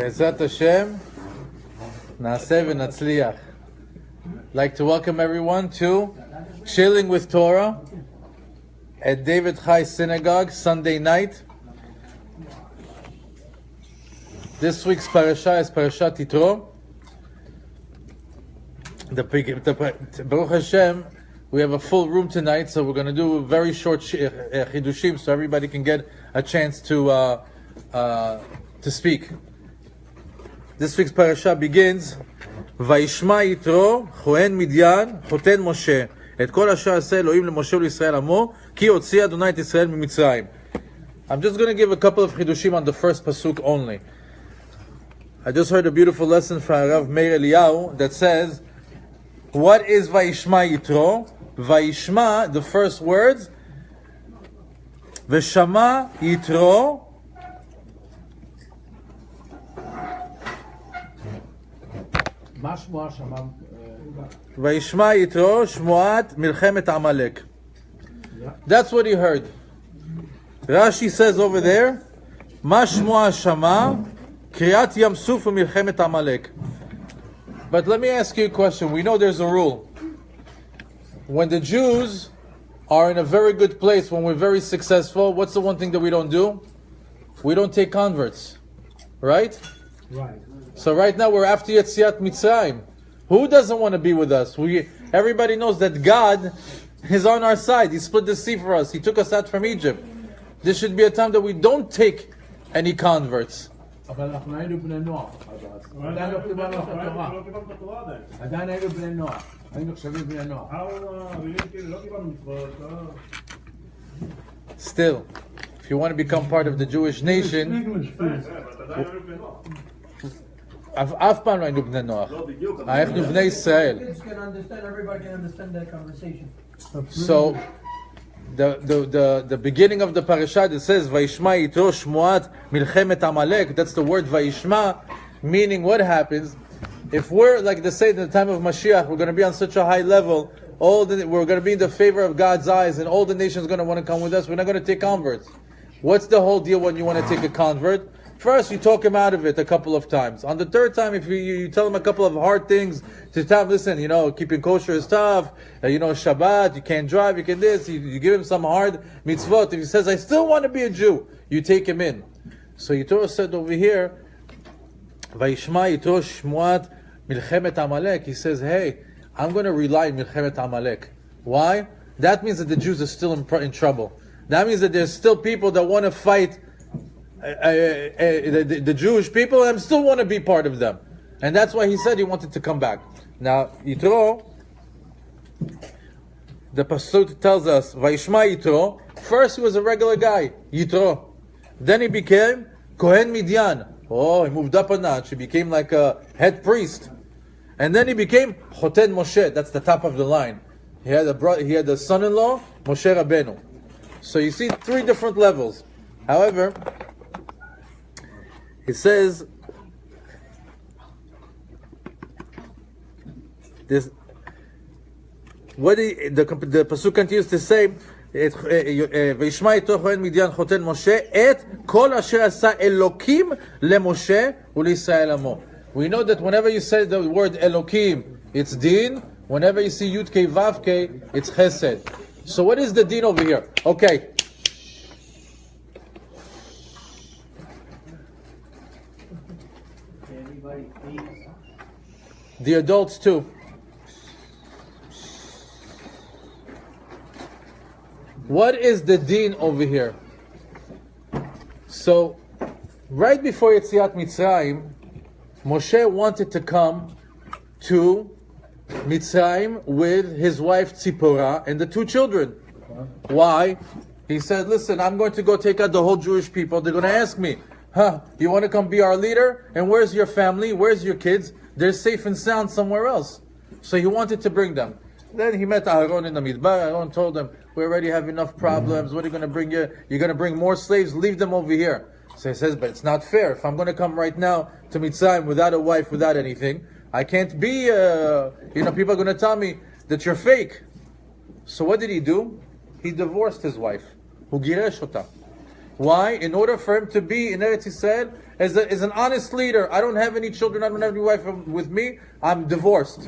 Be'ezrat Hashem, Naaseh v'natzliach. I'd like to welcome everyone to Chilling with Torah at David Chai Synagogue, Sunday night. This week's parasha is Parashat Yitro. Baruch Hashem, we have a full room tonight, so we're going to do a very short chidushim, so everybody can get a chance to speak. This week's parasha begins, Vayishma Yitro, Chohen Midyan, Choten Moshe, Et kol asher aseh Elohim leMoshe u'Yisrael amo, ki hotzi Adonai et Yisrael miMitzrayim. I'm just going to give a couple of chidushim on the first pasuk only. I just heard a beautiful lesson from Rav Meir Eliyahu that says, what is Vayishma Yitro? Vayishma, the first words, Veshama Yitro, Vayishma Yitro Shmuat Milchemet Amalek. That's what he heard. Rashi says over there, Ma Shmuah Shama Kriyat Yam Suf Milchemet Amalek. But let me ask you a question. We know there's a rule. When the Jews are in a very good place, when we're very successful, what's the one thing that we don't do? We don't take converts. Right? Right. So right now we're after Yetziat Mitzrayim. Who doesn't want to be with us? Everybody knows that God is on our side. He split the sea for us. He took us out from Egypt. This should be a time that we don't take any converts. Still, if you want to become part of the Jewish nation, אף פעם לא היינו בני נוח. אנחנו בני ישראל. Everybody can understand that conversation. So, the beginning of the parashat, it says, Vayishma Yitro Shmuat Milchemet Amalek. That's the word Vayishma, meaning what happens? If we're, like they say in the time of Mashiach, we're going to be on such a high level, we're going to be in the favor of God's eyes, and all the nations are going to want to come with us, we're not going to take converts. What's the whole deal when you want to take a convert? First, you talk him out of it a couple of times. On the third time, if you tell him a couple of hard things, to tell him, listen, keeping kosher is tough, Shabbat, you can't drive, you can this, you give him some hard mitzvot. If he says, I still want to be a Jew, you take him in. So Yitro said over here, Vayishma Yitro Shmuat Milchemet Amalek. He says, hey, I'm going to rely on Milchemet Amalek. Why? That means that the Jews are still in trouble. That means that there's still people that want to fight the Jewish people, and still want to be part of them. And that's why he said he wanted to come back. Now, Yitro, the pasuk tells us, Vayishma Yitro, first he was a regular guy, Yitro. Then he became Kohen Midyan. Oh, he moved up a notch. He became like a head priest. And then he became Choten Moshe. That's the top of the line. He had a son-in-law, Moshe Rabbeinu. So you see 3 different levels. However, it says this. What the pasuk continues to say, "Vayishma Yitro Chohen Midyan Choten Moshe et kol asher asa Elokim leMoshe uLyisrael amo." We know that whenever you say the word Elokim, it's din. Whenever you see Yud Kei Vav Kei, it's Chesed. So what is the din over here? Okay. The adults too. What is the deen over here? So, right before Yetziat Mitzrayim, Moshe wanted to come to Mitzrayim with his wife Tzipporah and the 2 children. Why? He said, listen, I'm going to go take out the whole Jewish people. They're going to ask me, you want to come be our leader? And where's your family? Where's your kids? They're safe and sound somewhere else. So he wanted to bring them. Then he met Aaron in the Midbar. Aaron told him, we already have enough problems. What are you going to bring here? You're going to bring more slaves? Leave them over here. So he says, but it's not fair. If I'm going to come right now to Mitzrayim without a wife, without anything, I can't be, people are going to tell me that you're fake. So what did he do? He divorced his wife. Why? In order for him to be in Eretz Yisrael as an honest leader. I don't have any children, I don't have any wife with me, I'm divorced.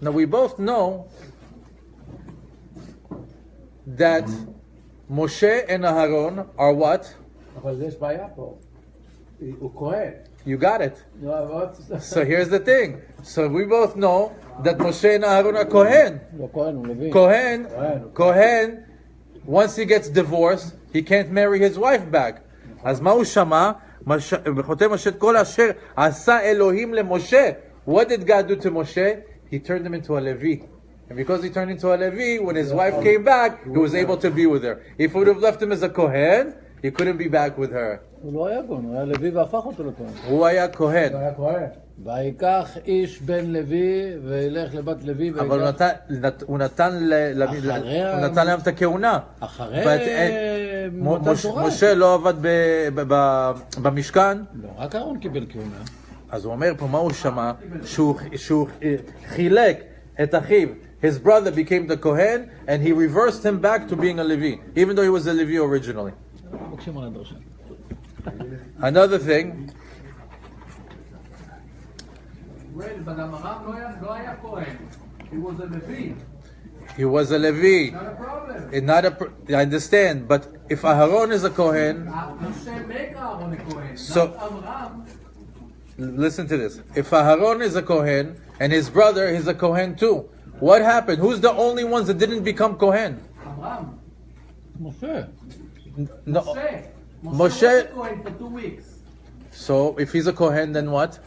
Now we both know that Moshe and Aharon are what? You got it. So here's the thing. So we both know that Moshe and Aharon are Kohen. Kohen, once he gets divorced, he can't marry his wife back. אז מה הוא שמע? וחותם משה את כל אשר עשה אלוהים למשה. What did God do to Moshe? He turned him into a Levi. And because he turned into a Levi, when his wife came back, he was able to be with her. If he would have left him as a Kohen, he couldn't be back with her. הוא לא היה כהן, הוא היה לוי והפך אותו לכהן. הוא היה כהן. ויקח איש בן לוי וילך לבת לוי. אבל הוא נתן להם את הכהונה. אחרי מתן תורה. משה לא עבד במשכן. לא, רק אהרון קיבל כהונה. אז הוא אומר פה מה הוא שמע? שהוא חילק את אחיו. His brother became the Kohen and he reversed him back to being a Levi, even though he was a Levi originally. Another thing. Well, but Amram לא היה כהן. He was a Levi. He was a Levi. Not a problem. I understand, but if Aharon is a Kohen, Hashem make Aaron a Kohen, so not Amram. listen to this. If Aharon is a Kohen and his brother is a Kohen too, what happened? Who's the only ones that didn't become Kohen? Amram. Moshe. No. Moshe Moshe. was a Kohen for 2 weeks. So if he's a Kohen, then what?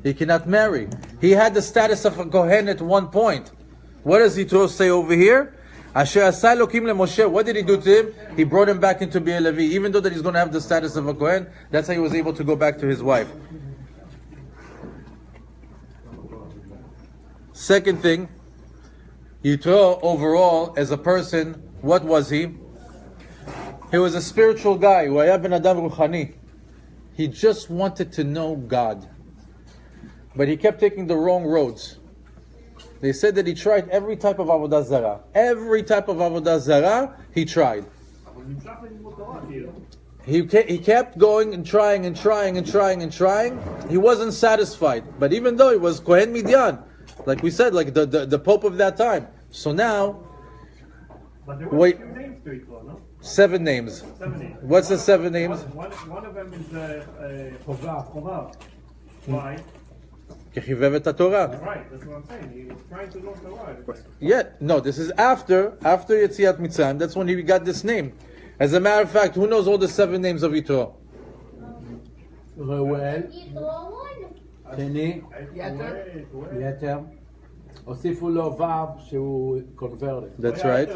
He cannot marry. He had the status of a Kohen at one point. What does Yitro say over here? Asher asa Elokim leMoshe. What did he do to him? He brought him back into being a Levi. Even though that he's going to have the status of a Kohen, that's how he was able to go back to his wife. Second thing, Yitro overall as a person, what was he? He was a spiritual guy. הוא היה בן אדם רוחני. He just wanted to know God. But he kept taking the wrong roads. They said that he tried every type of avodah zarah. Every type of avodah zarah, he tried. He kept going and trying and trying and trying and trying. He wasn't satisfied. But even though he was Kohen Midian, like we said, like the Pope of that time. So now, but there were wait. a few names to it, no? 7 names. 7 names. What's the 7 names? One of them is Chovav. Why? כי חיבב את התורה. Right, that's what I'm saying. He was trying to learn Torah. Yeah, no, this is after Yetziat Mitzrayim. That's when he got this name. As a matter of fact, who knows all the 7 names of Yitro? ראואל, שני, יתר. הוסיפו לו ו' שהוא קונברט. That's right.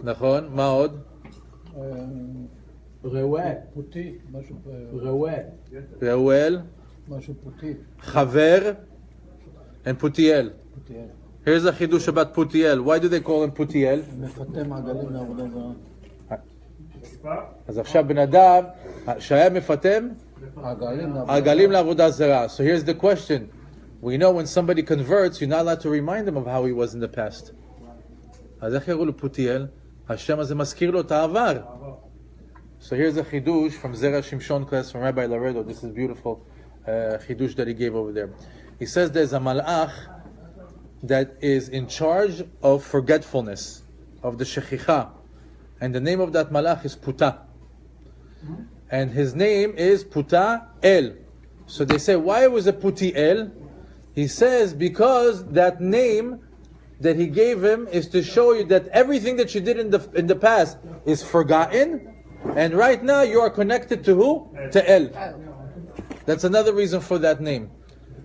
נכון, מה עוד? ראואל, פוטי, משהו ראואל. ראואל. משהו פוטי. חבר and Putiel. פוטיאל. Here's a chidush about Putiel. Why do they call him Putiel? מפתה מעגלים לעבודה זרה. אז עכשיו בן אדם שהיה מפתם עגלים לעבודה זרה. So here's the question. We know when somebody converts, you're not allowed to remind them of how he was in the past. אז איך יראו לו פוטיאל? השם הזה מזכיר לו את העבר. So here's a chidush from Zera Shimshon class from Rabbi Laredo. This is beautiful chidush that he gave over there. He says there's a malach that is in charge of forgetfulness, of the shechicha. And the name of that malach is Puta. And his name is Puta El. So they say, why was it Puti El? He says, because that name that he gave him is to show you that everything that you did in the past is forgotten. And right now you are connected to who? To El. That's another reason for that name.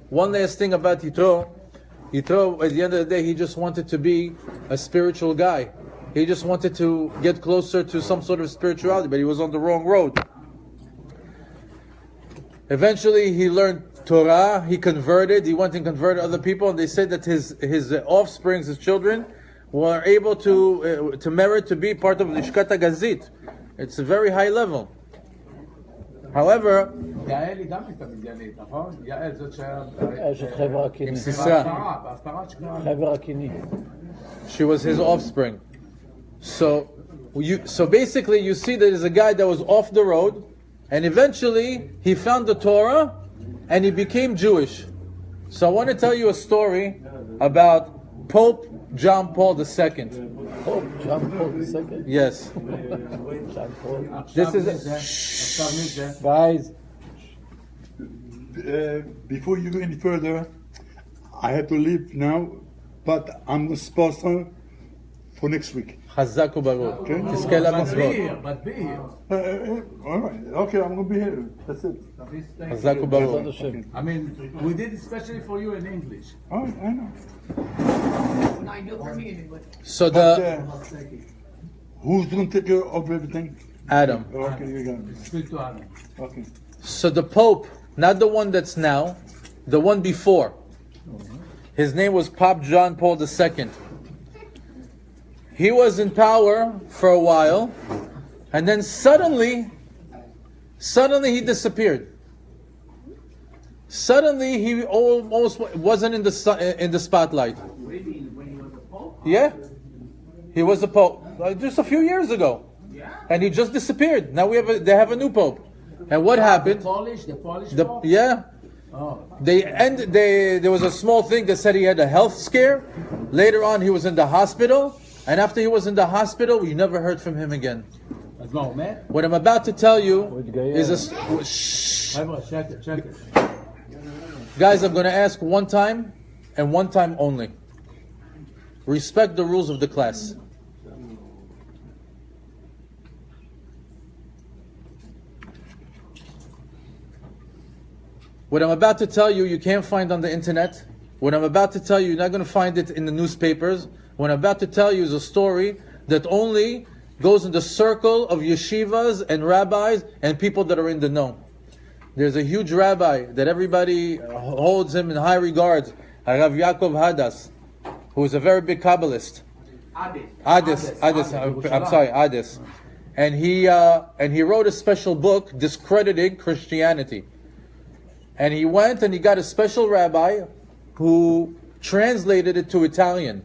One last thing about Yitro. Yitro, at the end of the day, he just wanted to be a spiritual guy. He just wanted to get closer to some sort of spirituality, but he was on the wrong road. Eventually, he learned Torah, he converted, he went and converted other people, and they said that his offsprings, his children, were able to merit to be part of Lishkat HaGazit. It's a very high level. However, יעל היא גם הייתה מדיינית, נכון? יעל זאת שהיה... אשת חבר הקיני. עם סיסרא. בהפטרה שקרה. חבר הקיני. She was his offspring. So basically you see that there's a guy that was off the road, and eventually he found the Torah and he became Jewish. So I want to tell you a story about Pope John Paul II. Pope John Paul II? Yes. John Paul. This is Guys, Before you go any further, I have to leave now, but I'm a sponsor for next week. חזק וברוך. Okay. תזכה למזלות. But be here. All right. Okay, I'm gonna be here. That's it. חזק וברוך. בעזרת השם. I mean, we did it especially for you in English. All right, I know. No, I do it for me in English. So But, the who's gonna take care of everything? Adam. Okay, you got it. Speak to Adam. Okay. So the Pope, not the one that's now, the one before. His name was Pope John Paul II. He was in power for a while, and then suddenly he disappeared. Suddenly he almost wasn't in the spotlight. Really, when he was a pope? Yeah, he was a pope just a few years ago, Yeah. and he just disappeared. Now they have a new pope, and what happened? The Polish Pope? Yeah. Oh. There was a small thing that said he had a health scare. Later on, he was in the hospital, and after he was in the hospital, we never heard from him again. אז מה, הוא מת? What I'm about to tell you הוא התגייר. is shh. חבר'ה, שקט. Guys, I'm going to ask one time and one time only. Respect the rules of the class. What I'm about to tell you, you can't find on the internet. What I'm about to tell you, you're not going to find it in the newspapers. What I'm about to tell you is a story that only goes in the circle of yeshivas and rabbis and people that are in the know. There's a huge rabbi that everybody holds him in high regards, Rav Yaakov Hadas, who is a very big Kabbalist. Adis. I'm sorry, Adis. And he wrote a special book discrediting Christianity. And he went and he got a special rabbi who translated it to Italian.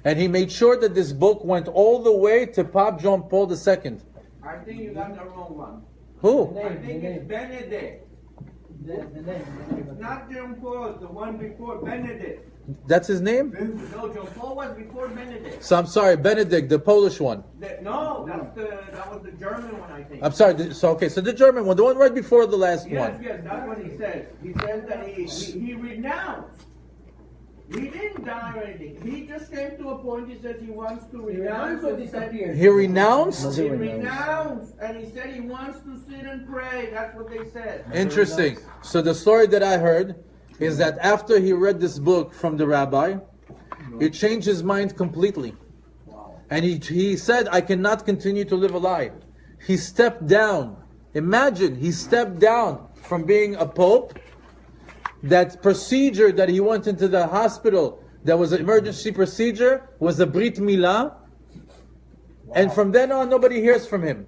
And he made sure that this book went all the way to Pope John Paul II. I think you got the wrong one. Who? I think it's Benedict. It's not John Paul, the one before Benedict. That's his name? No, John Paul was before Benedict. So I'm sorry, Benedict, the Polish one. No, that was the German one, I think. I'm sorry, so the German one, the one right before the last Yes, one. yes, that's what he says. He says that he renounced. He didn't die or anything. He just came to a point, he says he wants to renounce or disappear. He renounced? He renounced, and he said he wants to sit and pray. That's what they said. Interesting. So the story that I heard is that after he read this book from the rabbi, it changed his mind completely. And he said, I cannot continue to live a lie. He stepped down. Imagine, he stepped down from being a pope. That procedure that he went into the hospital, that was an emergency procedure, was a Brit Milah. And from then on, nobody hears from him.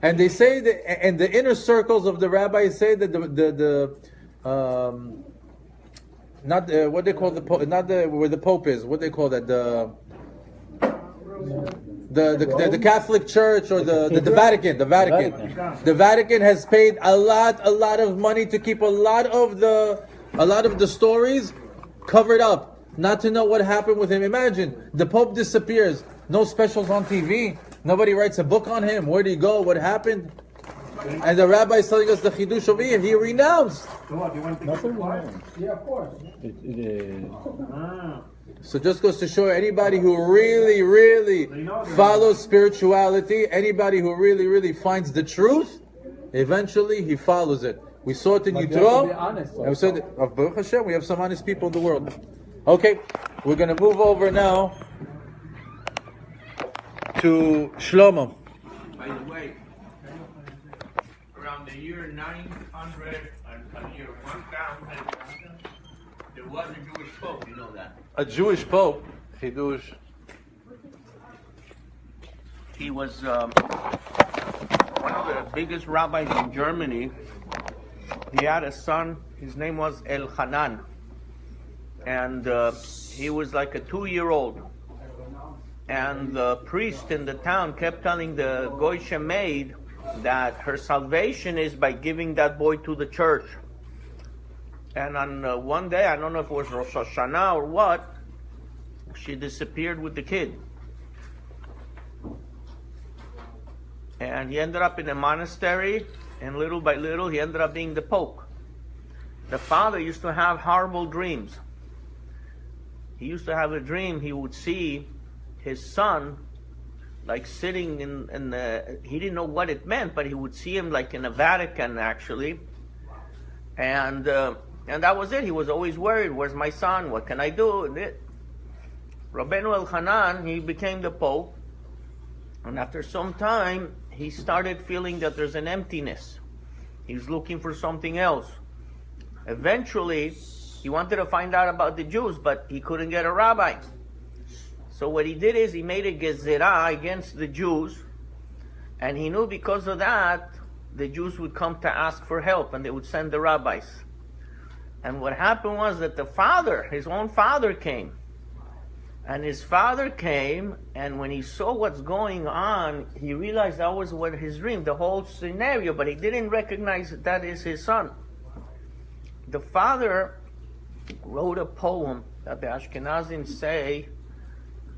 And they say that, and the inner circles of the rabbis say that what they call the pope, not where the pope is, what they call that, the Catholic Church or the Vatican. The Vatican has paid a lot of money to keep a lot of the stories covered up, not to know what happened with him. Imagine, the Pope disappears, no specials on TV, nobody writes a book on him, where did he go, what happened? And the rabbi is telling us the Chidush over here, he renounced. Yeah, of course. So just goes to show anybody who really follows spirituality, anybody who really finds the truth, eventually he follows it. We saw it in Yitro, and we said, of Baruch Hashem, we have some honest people in the world. Okay, we're going to move over now to Shlomo. By the way, around the year 900 and year 1000, there was a Jewish pope, you know that. A Jewish pope, Chidush. He was one of the biggest rabbis in Germany. He had a son, his name was El Hanan, and he was like a 2-year-old. and the priest in the town kept telling the Goyshe maid that her salvation is by giving that boy to the church. And on one day, I don't know if it was Rosh Hashanah or what, she disappeared with the kid. And he ended up in a monastery, and little by little, he ended up being the Pope. The father used to have horrible dreams. He used to have a dream, he would see his son like sitting in the, he didn't know what it meant, but he would see him like in the Vatican actually. And that was it. He was always worried, where's my son? What can I do? And Rabbeinu Elchanan, he became the Pope. And after some time, he started feeling that there's an emptiness. He's looking for something else. Eventually, he wanted to find out about the Jews, but he couldn't get a rabbi. So what he did is he made a gezerah against the Jews, and he knew because of that, the Jews would come to ask for help, and they would send the rabbis. And what happened was that the father, his own father came. And his father came, and when he saw what's going on, he realized that was what his dream, the whole scenario, but he didn't recognize that is his son. The father wrote a poem that the Ashkenazim say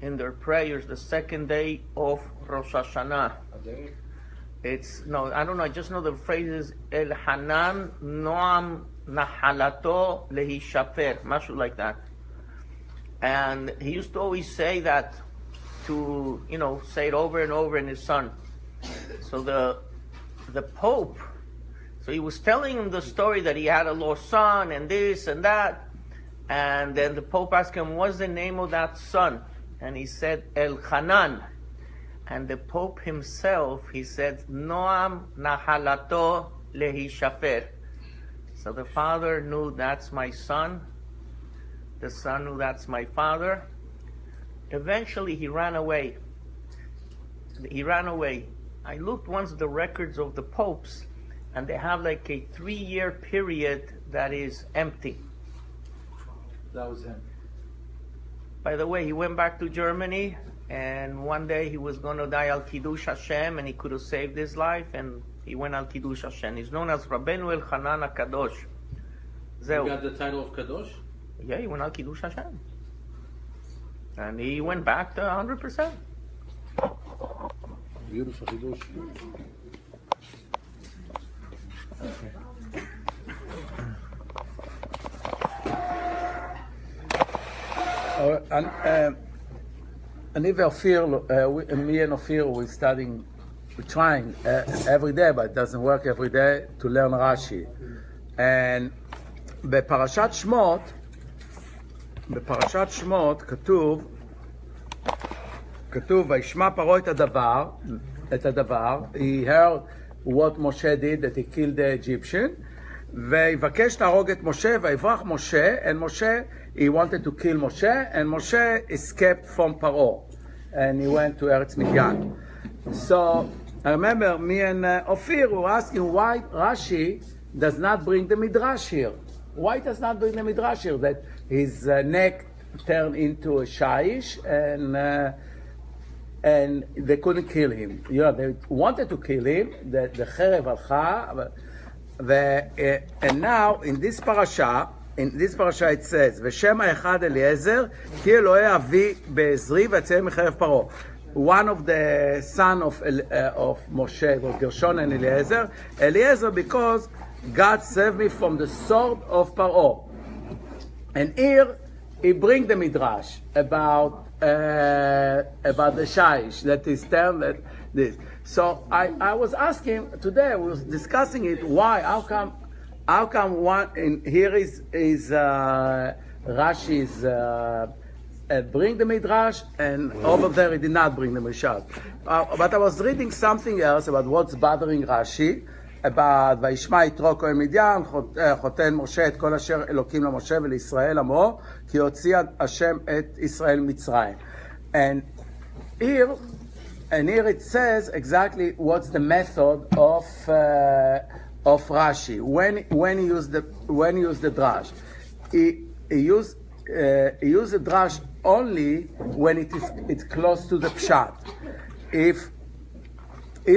in their prayers the second day of Rosh Hashanah. It's, no, I don't know, I just know the phrases, El Hanan Noam Nahalato Lehishaper, mashu like that. And he used to always say that to, say it over and over in his son. So the Pope, so he was telling him the story that he had a lost son and this and that. And then the Pope asked him, what's the name of that son? And he said, El Hanan. And the Pope himself, he said, Noam Nahalato Lehishafer. So the father knew that's my son. The son knew that's my father. Eventually he ran away. I looked once at the records of the popes, and they have like a 3-year period that is empty. That was him. By the way, he went back to Germany, and one day he was going to die al Kiddush Hashem, and he could have saved his life, and he went al Kiddush Hashem. He's known as Rabbeinu Elchanan HaKadosh. You got the title of Kadosh? Yeah, he went al Kiddush Hashem. And he went back to 100%. Beautiful Kiddush. אני ואופיר, me and Ophir, we're trying every day, but it doesn't work every day, to learn Rashi. And בפרשת שמות כתוב, וישמע פרעה את הדבר, he heard what Moshe did, that he killed the Egyptian, ויבקש להרוג את משה, ויברח משה, and Moshe, he wanted to kill Moshe, and Moshe escaped from Paro, and he went to Eretz Midian. So I remember me and Ophir were asking why Rashi does not bring the Midrash here. Why does not bring the Midrash here? That his neck turned into a shaish, and they couldn't kill him. They wanted to kill him. The cherev alcha, and now in this parasha it says, "V'shem ha'echad Eliezer, ki Elokei avi be'ezri v'yatzel micherev Paro." One of the son of Moshe was Gershon and Eliezer. Eliezer because God saved me from the sword of Paro. And here he brings the midrash about the shaish that is termed that this. So I was asking today. We was discussing it. Why? How come one in here is Rashi's bring the midrash, and over there he did not bring the midrash. But I was reading something else about what's bothering Rashi. about וישמע יתרו כהן מדיין חותן משה את כל אשר אלוקים למשה ולישראל עמו כי הוציא השם את ישראל מצרים. And here it says exactly what's the method of Rashi when he used the drash. He used the drash only when it's close to the pshat. If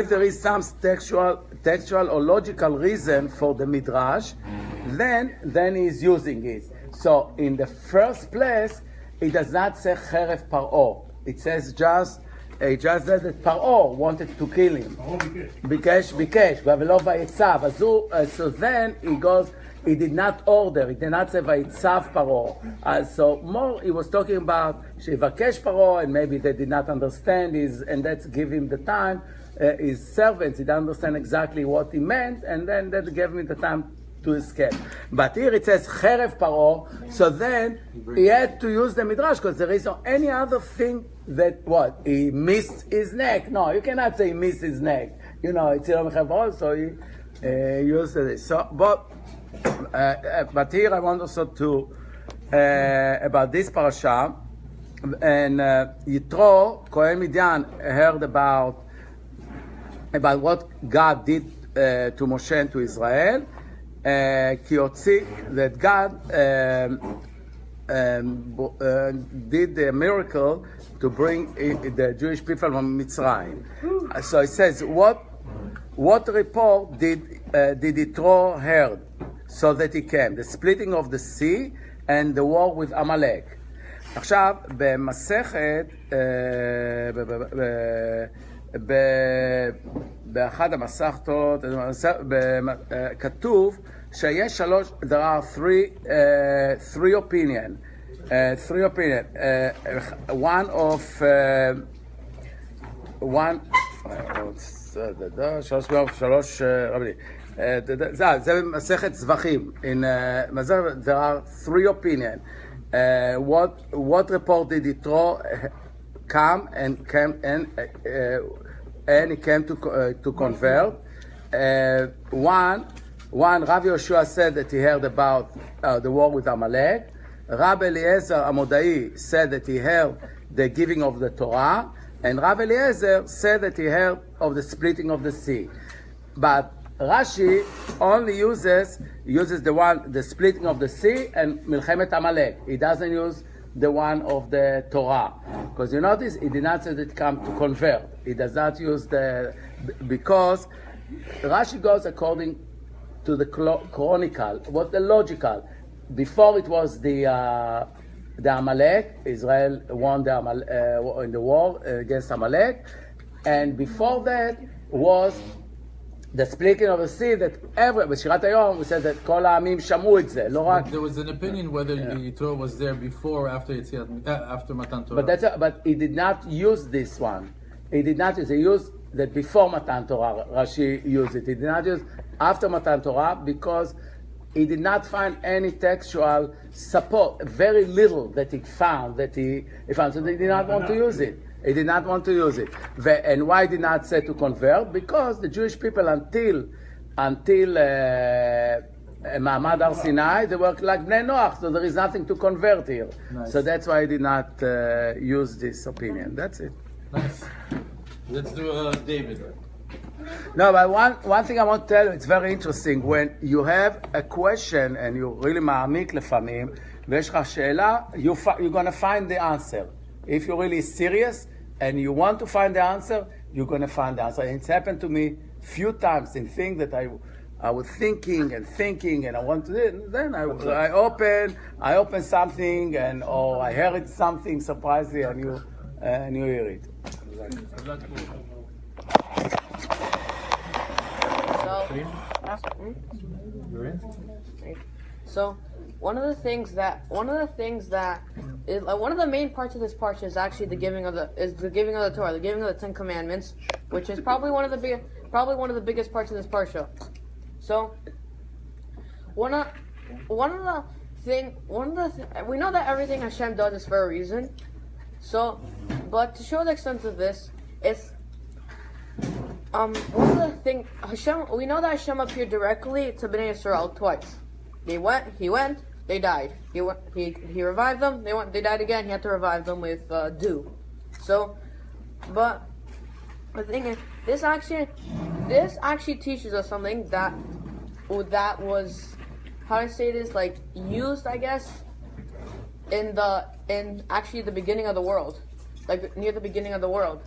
there is some textual or logical reason for the midrash, then he's using it. So in the first place, it does not say Cherev Paro. It says just that Paro wanted to kill him. Bikesh, Vavelo Vayetzav. So then he goes, he did not order, he did not say Vayetzav Paro. So more he was talking about Shevakesh Paro, and maybe they did not understand and that's give him the time. His servants, he didn't understand exactly what he meant, and then that gave him the time to escape. But here it says Cherev Paro, so then he had to use the midrash because there is no any other thing that he missed his neck. No, you cannot say he missed his neck. It's Cherev Paro, so he used this. So, but here I want also to about this parasha, and Yitro Kohen Midian heard about what God did to Moshe and to Israel. That God did the miracle to bring the Jewish people from Mitzrayim. So it says, what report did Yitro heard so that he came? The splitting of the sea and the war with Amalek. עכשיו, במסכת, באחד המסכתות כתוב שיש שלוש, there are three opinion, זה במסכת זבחים, there are three opinion. What report did Yitro come and he came to convert? One, Rabbi Yoshua said that he heard about the war with Amalek. Rabbi Eliezer Amodai said that he heard the giving of the Torah, and Rabbi Eliezer said that he heard of the splitting of the sea. But Rashi only uses the splitting of the sea and Milchemet Amalek. He doesn't use the one of the Torah, because you notice he did not say that it come to convert. He does not use because Rashi goes according to the chronicle, what the logical. Before it was the Amalek, Israel won in the war against Amalek, and before that was the splitting of the sea that בשירת היום we said that כל העמים שמעו את זה, לא רק... There was an opinion whether Yitro was there before or after Matan Torah. But he did not use this one. He did not use it. He used that before Matan Torah, Rashi used it. He did not use after Matan Torah because he did not find any textual support, very little that he found, so he did not want to use it. He did not want to use it. And why did not say to convert? Because the Jewish people until Ma'amad Har Sinai, they were like Bnei Noach, so there is nothing to convert here. Nice. So that's why I did not use this opinion. That's it. Nice. Let's do David. No, but one thing I want to tell you, it's very interesting. When you have a question and you really מעמיק לפעמים, ויש לך שאלה, you're going to find the answer. If you're really serious and you want to find the answer, you're going to find the answer. And it's happened to me few times in things that I was thinking and I want to do it. Then I open something or I heard something surprisingly and you hear it. So one of the main parts of this parsha is actually the giving of the Torah, the giving of the Ten Commandments, which is probably one of the biggest parts of this parsha. So one of the we know that everything Hashem does is for a reason. So, but to show the extent of this, it's one of the things we know that Hashem appeared directly to Bnei Yisrael twice. He went, they died. He revived them, they died again. He had to revive them with dew. So, but the thing is, this actually teaches us something that was, how do I say this, like used, I guess. in actually the beginning of the world, like near the beginning of the world.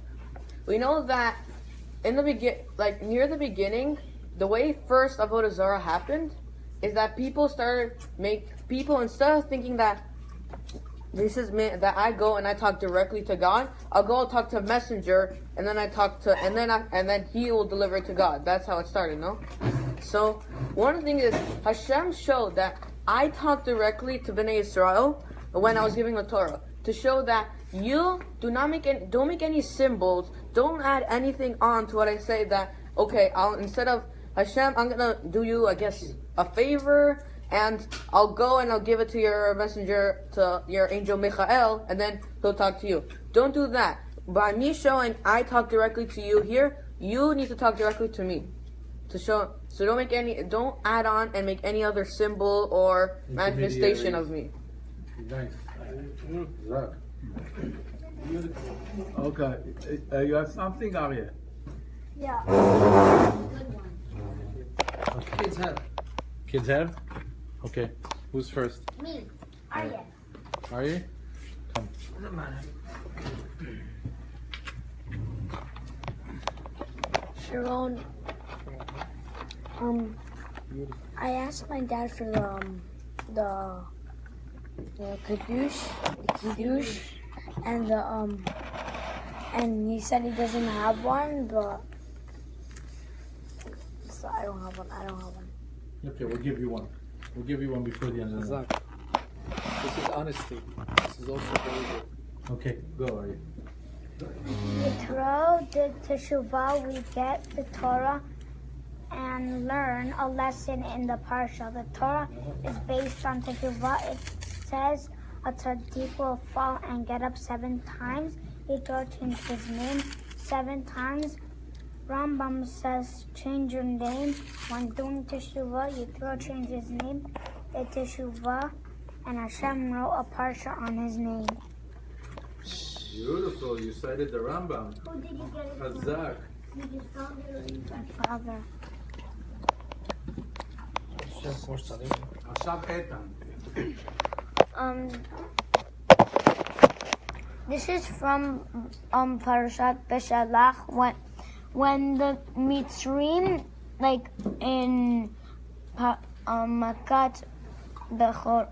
We know that in the near the beginning, the way first Avodah Zarah happened is that people instead of thinking that this is me, that I go and I talk directly to God, I'll go and talk to a messenger, and then and then he will deliver it to God. That's how it started, no? So one of the things is Hashem showed that I talk directly to Bnei Israel when I was giving the Torah, to show that you don't make any symbols, don't add anything on to what I say. That okay, instead of Hashem, I'm gonna do you, I guess, a favor, and I'll go and I'll give it to your messenger, to your angel Michael, and then he'll talk to you. Don't do that. By me showing I talk directly to you here, you need to talk directly to me. To show, so don't add on and make any other symbol or manifestation of me. Nice. Okay, you have something, Aryeh? Yeah. Kids have? Okay. Who's first? Me. Arya. Are you? Come. Sharone. I asked my dad for the kiddush, and he said he doesn't have one, but so I don't have one. Okay, we'll give you one. We'll give you one before the end of the night. This is honesty. This is also very good. Okay, go, Ari. Yitro, the Teshuvah, we get the Torah and learn a lesson in the Parsha. The Torah is based on Teshuvah. It says a tzaddik will fall and get up 7 times. Yitro changed his name 7 times. Rambam says change your name. When doing Teshuvah, Yitro changed his name to Teshuvah, and Hashem wrote a Parsha on his name. Beautiful. You cited the Rambam. Who did you get it from? Hazak. You just found it. My father. This is from Parashat Beshalach, when the Mitzrim, like in Makat Bechorot,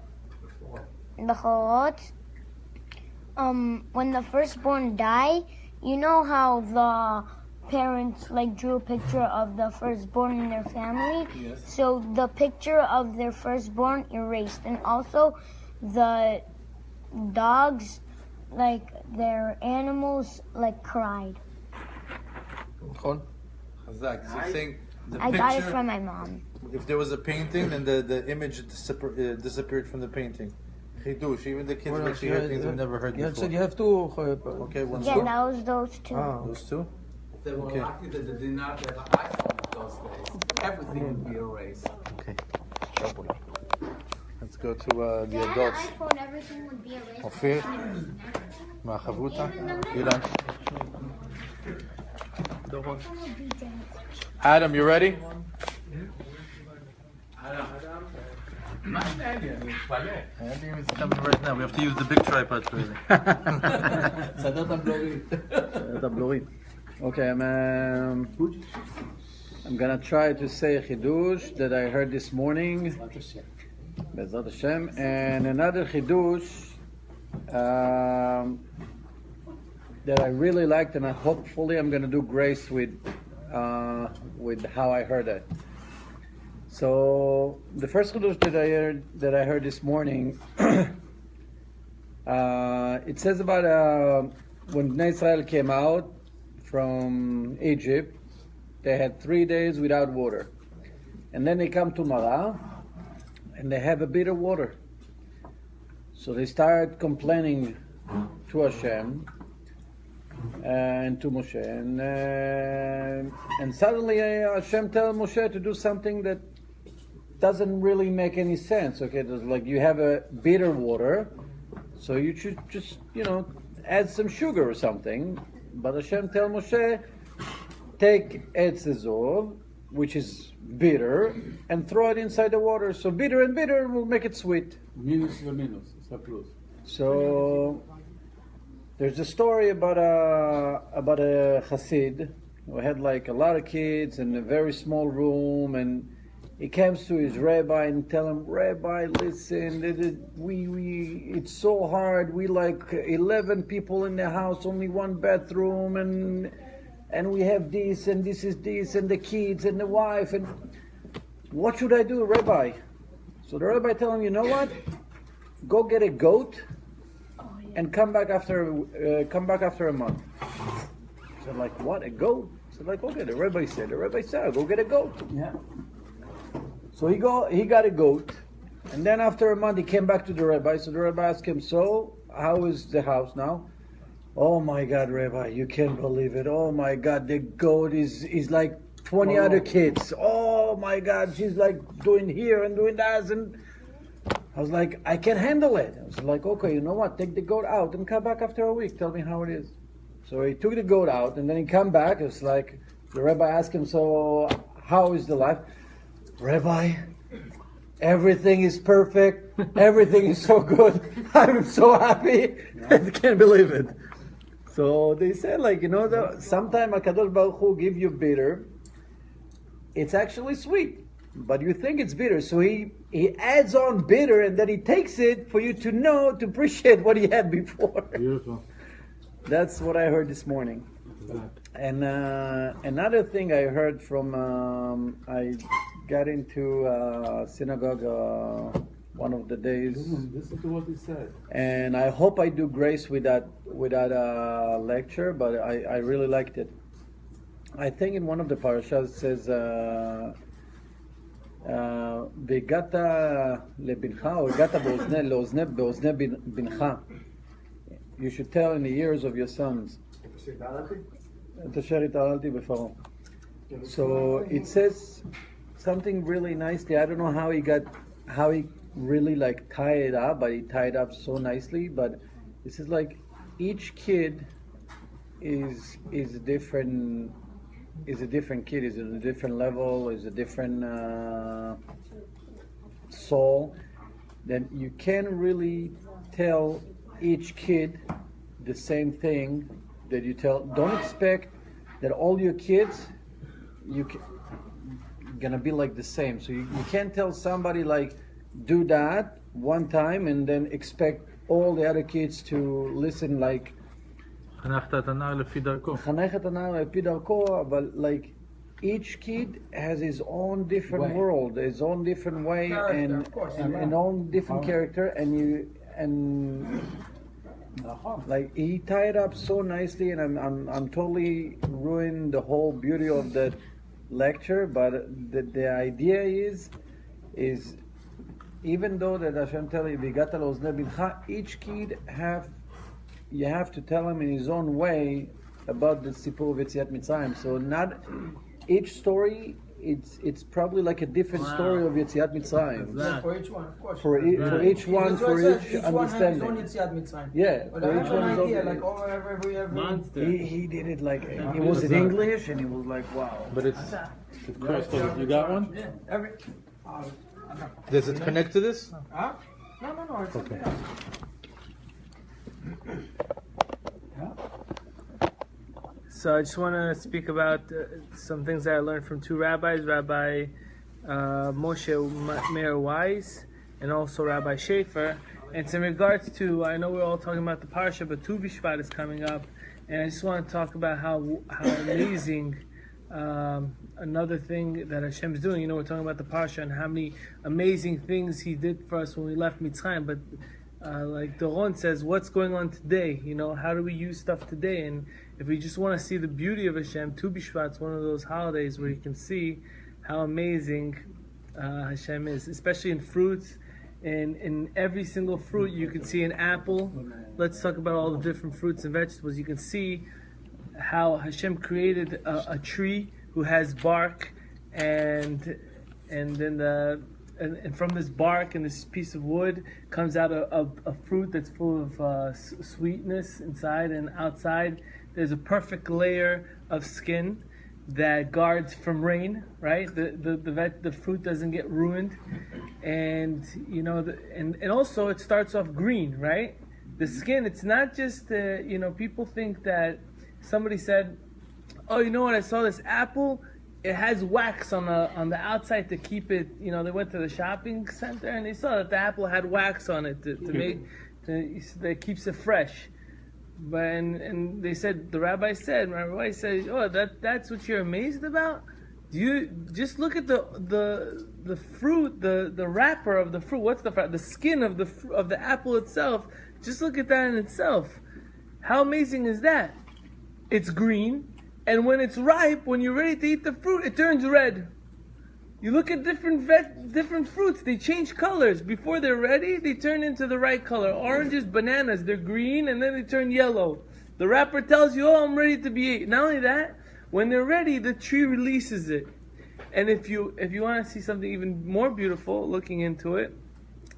when the firstborn die, you know how the parents like drew a picture of the firstborn in their family? Yes. So the picture of their firstborn erased, and also the dogs, like their animals, like cried. Hazak. So you're saying the I picture, got it from my mom. if there was a painting, then the image disappeared from the painting. Chidush, even the kids make hear things we've never heard before. You have to. Okay, one Yeah, more. that was those two. Those two? They were Okay. lucky that they did not have an iPhone in those days. Everything would be erased. Okay. Let's go to the adults. iPhone, everything would be erased. Ofir, Machavuta, Ilan. Adam, you ready? Andy is coming right now. We have to use the big tripod for it. Okay, I'm gonna try to say a chidush that I heard this morning, Bezrat Hashem, and another chidush that I really liked, and hopefully I'm gonna do grace with how I heard it. So the first chidush that I heard this morning, it says about when Bnei Israel came out from Egypt, they had 3 days without water, and then they come to Marah, and they have a bitter water. So they start complaining to Hashem and to Moshe, and suddenly Hashem tells Moshe to do something that doesn't really make any sense. Okay, there's like you have a bitter water, so you should just add some sugar or something. But Hashem tells Moshe, take Etz Zov, which is bitter, and throw it inside the water. So bitter and bitter will make it sweet. Minus the minus, it's a plus. So there's a story about a Hasid who had like a lot of kids in a very small room, and he comes to his rabbi and tell him, Rabbi, listen, it's so hard. We like 11 people in the house, only one bathroom, and we have this, and this is this, and the kids, and the wife, and what should I do, Rabbi? So the rabbi tell him, you know what? Go get a goat and come back after a month. So like, what, a goat? So like, okay, the rabbi said, go get a goat. Yeah. So he got a goat, and then after a month he came back to the rabbi. So the rabbi asked him, so how is the house now? Oh my God, Rabbi, you can't believe it. Oh my God, the goat is like 20 other kids. Oh my God, she's like doing here and doing that. And I was like, I can't handle it. I was like, okay, you know what? Take the goat out and come back after a week. Tell me how it is. So he took the goat out, and then he come back. It's like the rabbi asked him, so how is the life? Rabbi, everything is perfect. Everything is so good. I'm so happy. I can't believe it. So they said, like, sometimes HaKadosh Baruch Hu give you bitter. It's actually sweet, but you think it's bitter. So he adds on bitter, and then he takes it for you to appreciate what he had before. Beautiful. That's what I heard this morning. And another thing I heard from, I got into synagogue one of the days. Listen to what he said. And I hope I do grace with that lecture, but I really liked it. I think in one of the parashas it says, "V'gata lebincha or gata beozne bincha." You should tell in the ears of your sons. So it says something really nicely. I don't know how he really like tie it up, but he tied up so nicely. But this is like each kid is a different kid, is at a different level, is a different soul. Then you can't really tell each kid the same thing that you tell. Don't expect that all your kids gonna be like the same. So you can't tell somebody like, do that one time and then expect all the other kids to listen like but like each kid has his own different world, his own different way, and own different character, and like he tied up so nicely, and I'm totally ruined the whole beauty of that lecture. But the idea is even though that Hashem tell you, "V'gata le'ozne bincha," each kid you have to tell him in his own way about the Sipur of Yetziat Mitzrayim. So not each story, it's probably like a different story of Yetziat Mitzrayim. For each one, of course. For each one, for each understanding. Each one has his own Yetziat Mitzrayim. Yeah, But for I each have an one idea, like every Monster. he did it like it was in English, and he was like, wow. But it's cursed. You got one? Yeah, Does it connect to this? Huh? No. It's Okay. So I just want to speak about some things that I learned from two rabbis, Rabbi Moshe Meir Weiss and also Rabbi Schaefer. And it's in regards to, I know we're all talking about the Parsha, but Tu B'Shvat is coming up, and I just want to talk about how amazing another thing that Hashem is doing. We're talking about the Parsha and how many amazing things He did for us when we left Mitzrayim, but like Doron says, what's going on today? How do we use stuff today? And if we just want to see the beauty of Hashem, Tu B'Shvat is one of those holidays where you can see how amazing Hashem is, especially in fruits. And in every single fruit, you can see an apple. Let's talk about all the different fruits and vegetables. You can see how Hashem created a tree who has bark, and then and from this bark and this piece of wood comes out a fruit that's full of sweetness inside, and outside there's a perfect layer of skin that guards from rain, right? The fruit doesn't get ruined, and and also it starts off green, right? The skin, it's not just, people think that somebody said, oh, you know what, I saw this apple, it has wax on the outside to keep it, they went to the shopping center and they saw that the apple had wax on it that keeps it fresh. But and they said, the rabbi said, oh, that's what you're amazed about? Do you just look at the fruit, the wrapper of the fruit? What's the skin of the apple itself? Just look at that in itself. How amazing is that? It's green, and when it's ripe, when you're ready to eat the fruit, it turns red. You look at different fruits; they change colors. Before they're ready, they turn into the right color. Oranges, bananas, they're green, and then they turn yellow. The wrapper tells you, "Oh, I'm ready to be eaten." Not only that, when they're ready, the tree releases it. And if you want to see something even more beautiful, looking into it,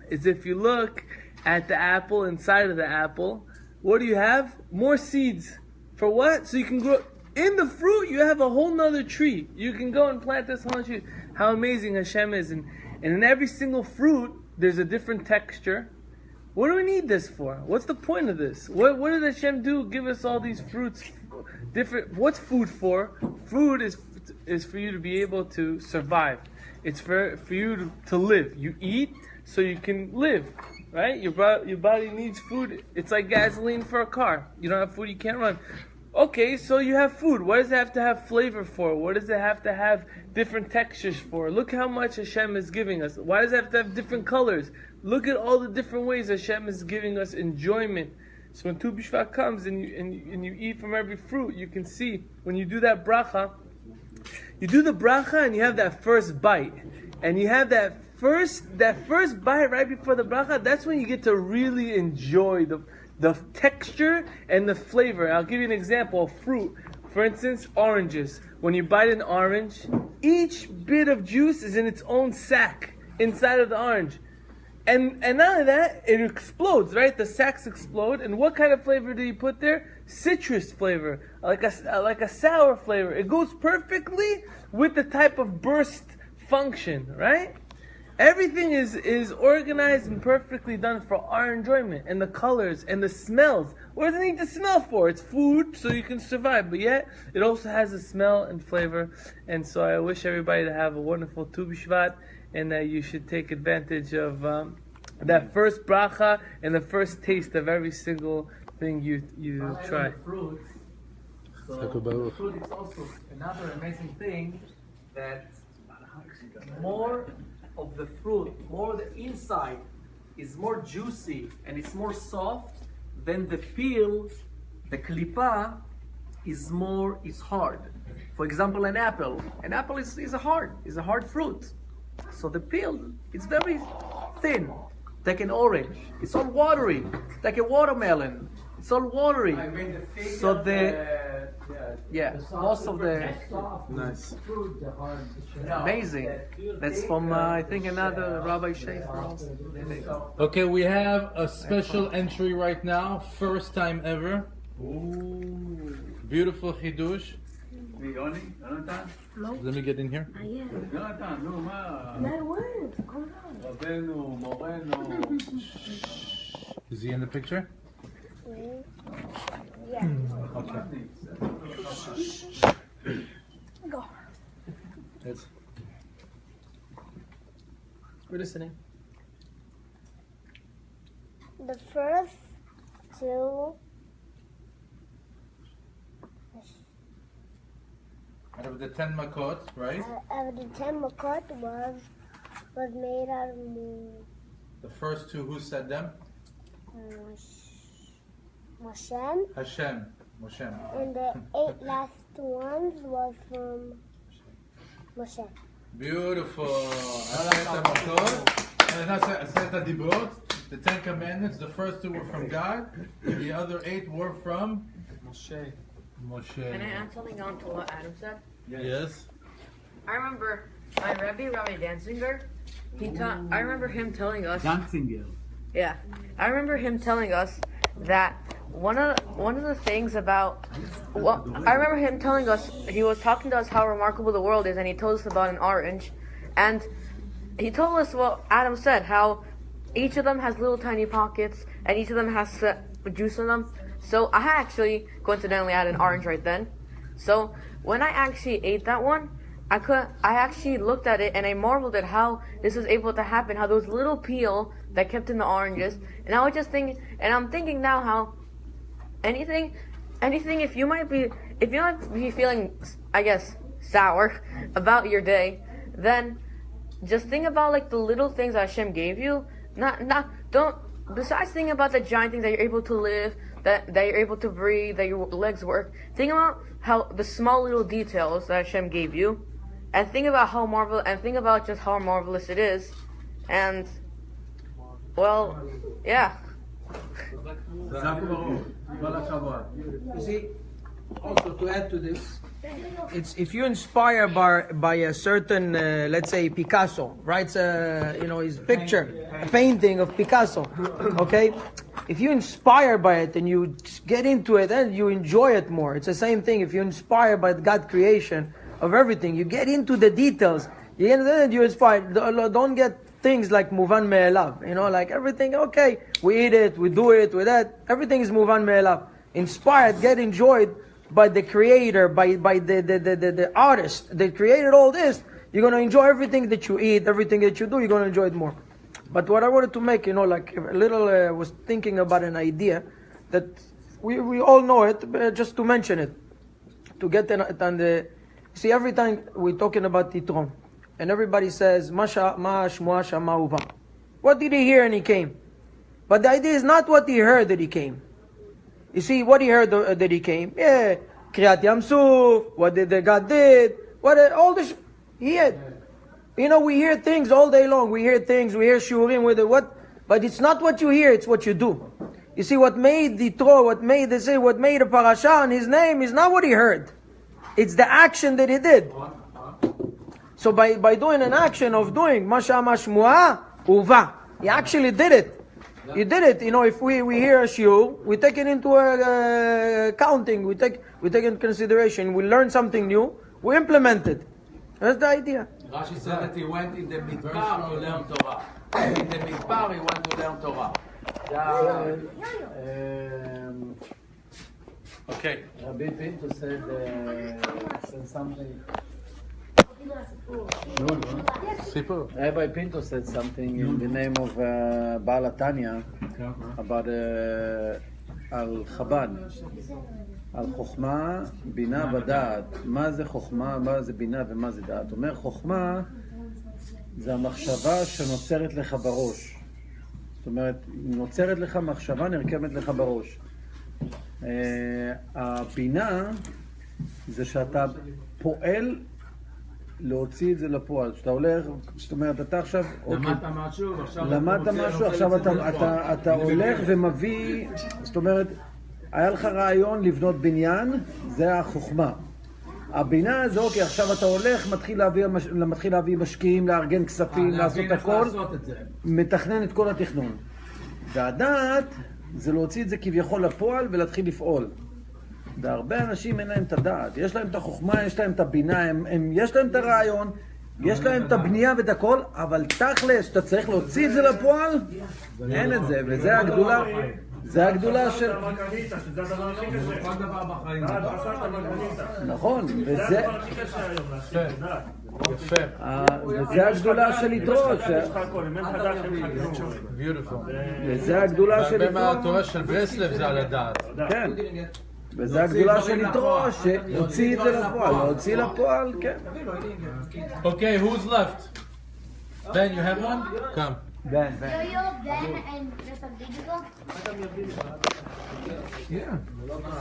is if you look at the apple, inside of the apple, what do you have? More seeds. For what? So you can grow. In the fruit, you have a whole nother tree. You can go and plant this whole tree. How amazing Hashem is. And in every single fruit, there's a different texture. What do we need this for? What's the point of this? What did Hashem do? Give us all these fruits. Different. What's food for? Food is for you to be able to survive. It's for you to live. You eat so you can live. Right? Your body needs food. It's like gasoline for a car. You don't have food, you can't run. Okay, so you have food. What does it have to have flavor for? What does it have to have different textures for? Look how much Hashem is giving us. Why does it have to have different colors? Look at all the different ways Hashem is giving us enjoyment. So when Tu B'Shvat comes and you eat from every fruit, you can see when you do that bracha, you do the bracha and you have that first bite. And you have that first bite right before the bracha, that's when you get to really enjoy the texture and the flavor. I'll give you an example of fruit. For instance, oranges. When you bite an orange, each bit of juice is in its own sac inside of the orange. And not only that, it explodes, right? The sacs explode. And what kind of flavor do you put there? Citrus flavor, like a sour flavor. It goes perfectly with the type of burst function, right? Everything is organized and perfectly done for our enjoyment, and the colors and the smells. What does it need to smell for? It's food, so you can survive, but yet it also has a smell and flavor. And so I wish everybody to have a wonderful Tu B'Shvat, and that you should take advantage of that first bracha and the first taste of every single thing you try. Fruits. So fruit is also another amazing thing, that more of the fruit, more the inside is more juicy and it's more soft than the peel, the klipa is hard. For example, an apple is a hard fruit. So the peel is very thin, like an orange. It's all watery, like a watermelon. It's all watery. I mean, the fig So of most of the Nice. fruit, the hard. amazing. That's from I think another Rabbi Schaefer also. Okay, we have a special entry right now. First time ever. Beautiful chidush. Let me get in here. Is he in the picture? Yeah. Okay. Go. It's We're listening. The first two out of the 10 makot, right? of the 10 makot was made out of The first two, who said them? Moshe, Hashem. Moshe. and the 8 last ones was from Moshe. Beautiful. Aseret makot. Aseret dibrot. The 10 commandments. The first two were from God. The other 8 were from Moshe. Moshe. Can I add something on to what Adam said? Yes. I remember my Rabbi Danziger. I remember him telling us. Danziger. Yeah, I remember him telling us that one of the things about. Well, I remember him telling us, he was talking to us how remarkable the world is, and he told us about an orange, and he told us what Adam said, how each of them has little tiny pockets, and each of them has juice in them. So I actually, coincidentally, had an orange right then. So when I actually ate that one, I actually looked at it and I marveled at how this was able to happen, how those little peel that kept in the oranges. And I was just thinking, and I'm thinking now how anything, if you might be feeling, I guess, sour about your day, then just think about like the little things that Hashem gave you. Besides thinking about the giant things that you're able to live, that you're able to breathe, that your legs work, think about how the small little details that Hashem gave you, and think about just how marvelous it is. And well, yeah. You see, also to add to this, it's if you're inspired by a certain, let's say Picasso writes his picture, a painting of Picasso, okay? If you're inspired by it and you get into it, then you enjoy it more. It's the same thing. If you're inspired by God's creation of everything, you get into the details. You're inspired. Don't get things like muvan me'elav. Like everything, okay, we eat it, we do it, with that. Everything is muvan me'elav. Inspired, get enjoyed by the creator, by the artist that created all this. You're going to enjoy everything that you eat, everything that you do, you're going to enjoy it more. But what I wanted to make, like a little, was thinking about an idea that we all know it, but just to mention it, to get it on the. See, every time we're talking about Yitro, and everybody says, Ma shmua shama uva. What did he hear and he came? But the idea is not what he heard that he came. You see, what he heard that he came, yeah, Kriyat Yam Suf, what the God did, all this, he had. We hear things all day long. We hear shurim with it. But it's not what you hear, it's what you do. You see, what made the Torah, what made the parasha and his name is not what he heard. It's the action that he did. So by doing an action of doing Masha Mashmuah Uva, he actually did it. He did it. If we hear a shiur, we take it into counting. We take into consideration. We learn something new. We implement it. That's the idea. Rashi said that he went in the midbar to learn Torah. In the midbar he went to learn Torah. Okay. Rabbi Pinto said something. Rabbi Pinto said something in the name of Baal Tanya about Al Chabad. על חוכמה, בינה ודעת. מה זה חוכמה, מה זה בינה ומה זה דעת? אומר חוכמה זה המחשבה שנוצרת לך בראש. זאת אומרת, נוצרת לך מחשבה, נרקמת לך בראש. הבינה זה שאתה פועל להוציא את זה לפועל. שאתה הולך, זאת אומרת, אתה עכשיו... למדת משהו, עכשיו אתה הולך ומביא, זאת אומרת, היה לך רעיון לבנות בניין, זה החוכמה. הבינה זה אוקיי, עכשיו אתה הולך, מתחיל להביא משקיעים, לארגן כספים, לעשות הכל, מתכנן את כל התכנון. והדעת זה להוציא את זה כביכול לפועל ולהתחיל לפעול. והרבה אנשים אין להם את הדעת, יש להם את החוכמה, יש להם את הבינה, יש להם את הרעיון, יש להם את הבנייה ואת הכל, אבל תכלס, שאתה צריך להוציא את זה לפועל, אין את זה, וזה הגדולה. זה הגדולה של... זה הדבר הכי קשה. כל דבר בחיים. נכון, וזה... יפה. וזה הגדולה של יתרו. וזה הגדולה של יתרו. הרבה מהתורה של ברסלב זה על הדעת. כן. וזה הגדולה של יתרו, שהוציא את זה לפועל. להוציא לפועל, כן. Okay, who's left? Ben, you have one? Come. Ben. Yo-yo, Ben, and just a video. Yeah.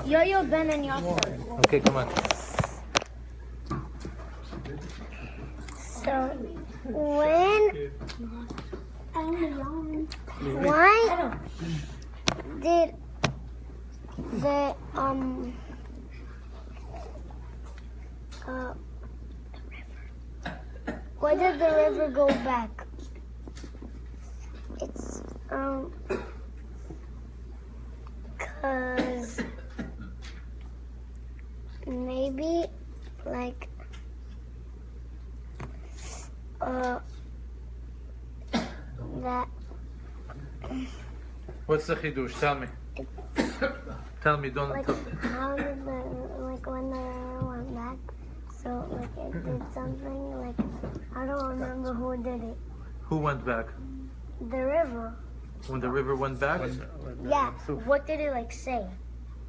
Yo-yo, Ben, and Yosef. Okay, come on. So, why did the why did the river go back? It's cause maybe like that What's the chidush? Tell me. Tell me. Don't Like, tell. how did when the river went back, so like it did something, like, I don't remember who did it. Who went back? The river. When the river went back? Yeah. What did it like say?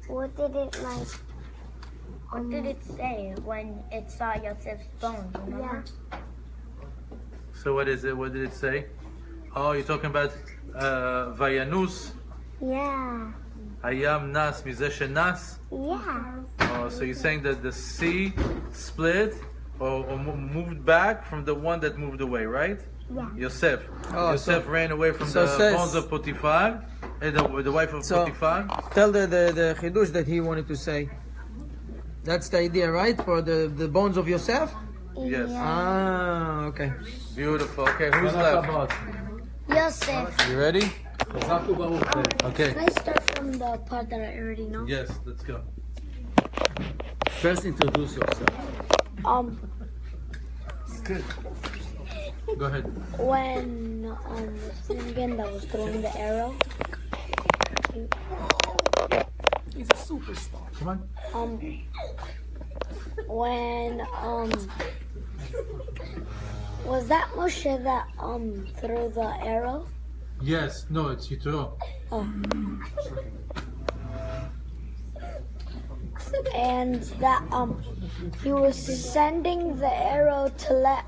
What did it like? What did it say when it saw Yosef's bones? Remember? Yeah. So what is it? What did it say? Oh, you're talking about Vayanus. Yeah. Hayam nas mizeh shenas. Yeah. Oh, so you're saying that the sea split or moved back from the one that moved away, right? Yeah. Yosef. Oh, Yosef ran away from so the says- bones of Potiphar, the wife of So Potiphar. tell the chidush that he wanted to say. That's the idea, right? For the bones of Yosef? Yes. Ah, okay. Beautiful. Okay, who's left? Yosef. You ready? Okay. Can I start from the part that I already know? Yes, let's go. First, introduce yourself. Go ahead. When Singan that was throwing the arrow. He's a superstar. Come on. When was that Moshe that threw the arrow? Yes. No, it's Yitro. Oh. And that he was sending the arrow to let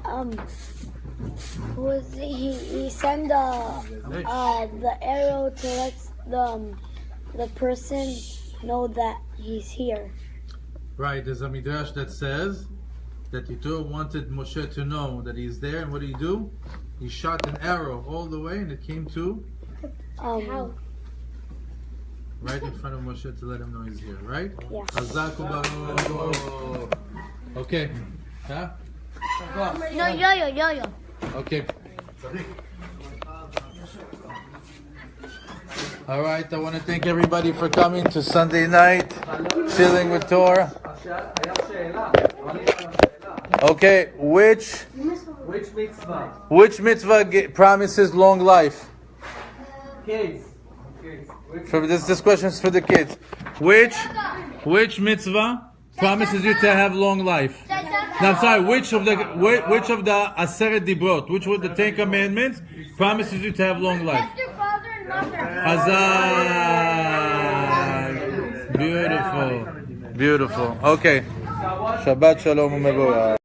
was he sent the arrow to let the person know that he's here. Right. There's a midrash that says that Yitro wanted Moshe to know that he's there, and what did he do? He shot an arrow all the way, and it came to right in front of Moshe to let him know he's here. Right? Yeah. Hazak u'baruch. Okay. Huh? Yo. Okay. All right, I want to thank everybody for coming to Sunday night, chilling with Torah. Okay, which mitzvah promises long life? Kids. This question is for the kids. Which mitzvah promises you to have long life? No, I'm sorry. Which of the Aseret Dibrot, which was the 10 Commandments, promises you to have long life? Your father and mother. Hazak. Beautiful. Okay. Shabbat shalom u'mevorach.